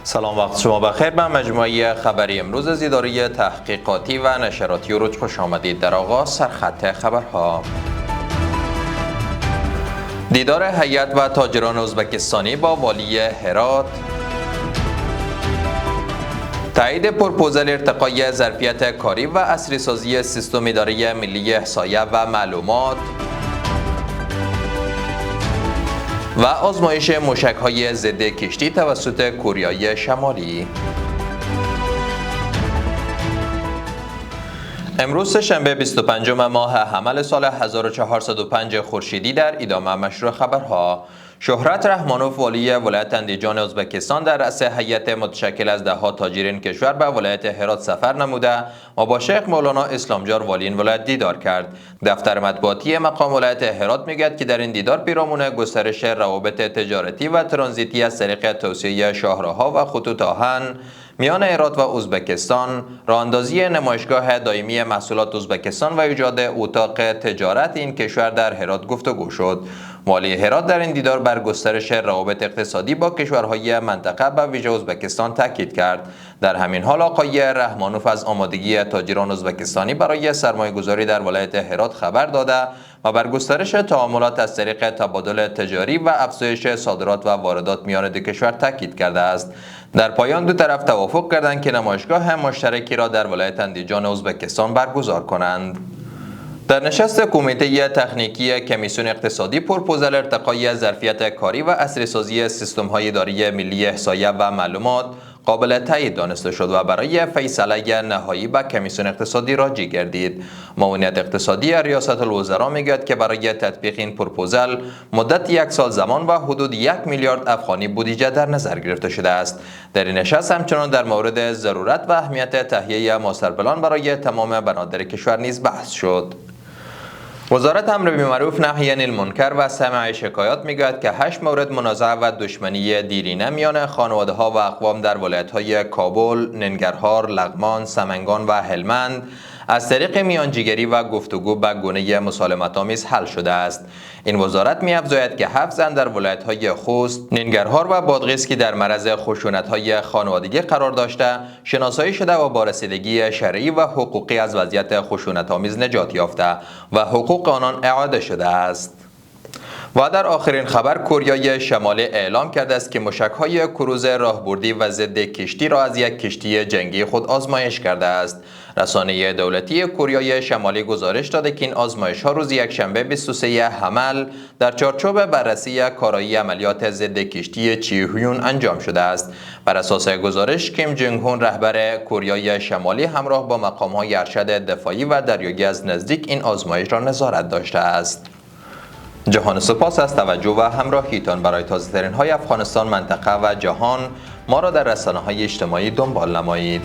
سلام، وقت شما بخیر. به مجموعه خبری امروز از اداره تحقیقاتی و نشراتی اوروج خوش آمدید. در آغاز سرخط خبرها: دیدار هیئت و تاجران ازبکستانی با والی هرات، تایید پروپوزال ارتقای ظرفیت کاری و عصری سازی سیستم اداره ملی احصایه و معلومات و آزمایش موشک‌های ضد کشتی توسط کره شمالی. امروز سه‌شنبه 25 ماه حمل سال 1405 خورشیدی در ادامه مشروع خبرها: شهرت رحمانوف والی ولایت اندیجان ازبکستان در رأس هیئت متشکل از 10 تاجر این کشور به ولایت هرات سفر نموده و با شیخ مولانا اسلامجار والی این ولایت دیدار کرد. دفتر مطبوعاتی مقام ولایت هرات میگوید که در این دیدار پیرامون گسترش روابط تجارتی و ترانزیتی از طریق توسعه شاهراه‌ها و خطوط آهن میان هرات و ازبکستان، راه‌اندازی نمایشگاه دائمی محصولات ازبکستان و ایجاد اتاق تجارت این کشور در هرات گفتگو شد. والی هرات در این دیدار بر گسترش روابط اقتصادی با کشورهای منطقه به ویژه ازبکستان تاکید کرد. در همین حال آقای رحمانوف از آمادگی تاجران ازبکستانی برای سرمایه‌گذاری در ولایت هرات خبر داده و بر گسترش تعاملات از طریق تبادل تجاری و افزایش صادرات و واردات میان دو کشور تاکید کرده است. در پایان دو طرف توافق کردند که نمایشگاه مشترکی را در ولایت اندیجان ازبکستان برگزار کنند. در نشست کمیته تکنیکی کمیسیون اقتصادی پروپوزال ارتقای ظرفیت کاری و عصری سازی سیستم‌های اداری ملی احصایه و معلومات قابل تایید دانسته شد و برای فیصله نهایی به کمیسیون اقتصادی راجع گردید. معاونیت اقتصادی ریاست الوزراء میگوید که برای تطبیق این پروپوزال مدت 1 سال زمان و حدود 1 میلیارد افغانی بودجه در نظر گرفته شده است. در این نشست همچنان در مورد ضرورت و اهمیت تهیه ماستر پلان برای تمام بنادر کشور نیز بحث شد. وزارت امر بالمعروف نهی عن المنکر و سماع شکایات میگوید که 8 مورد منازعه و دشمنی دیرینه میان خانواده‌ها و اقوام در ولایت‌های کابل، ننگرهار، لغمان، سمنگان و هلمند از طریق میانجیگری و گفتگو به گونه مسالمت‌آمیز حل شده است. این وزارت می‌افزاید که 7 زن در ولایت‌های خوست، ننگرهار و بادغیس که در معرض خشونت‌های خانوادگی قرار داشته، شناسایی شده و با رسیدگی شرعی و حقوقی از وضعیت خشونت‌آمیز نجات یافته و حقوق آنان اعاده شده است. و در آخرین خبر، کره شمالی اعلام کرده است که موشک‌های کروز راهبردی و ضد کشتی را از یک کشتی جنگی خود آزمایش کرده است. رسانه دولتی کره شمالی گزارش داده که این آزمایش‌ها روز یکشنبه 23 حمل در چارچوب بررسی کارایی عملیات ضد کشتی چیهیون انجام شده است. بر اساس گزارش، کیم جنگ هون رهبر کره شمالی همراه با مقام‌های ارشد دفاعی و دریایی از نزدیک این آزمایش را نظارت داشته است. جهان سپاس از توجه و همراهیتان. برای تازه‌ترین های افغانستان، منطقه و جهان ما را در رسانه‌های اجتماعی دنبال نمایید.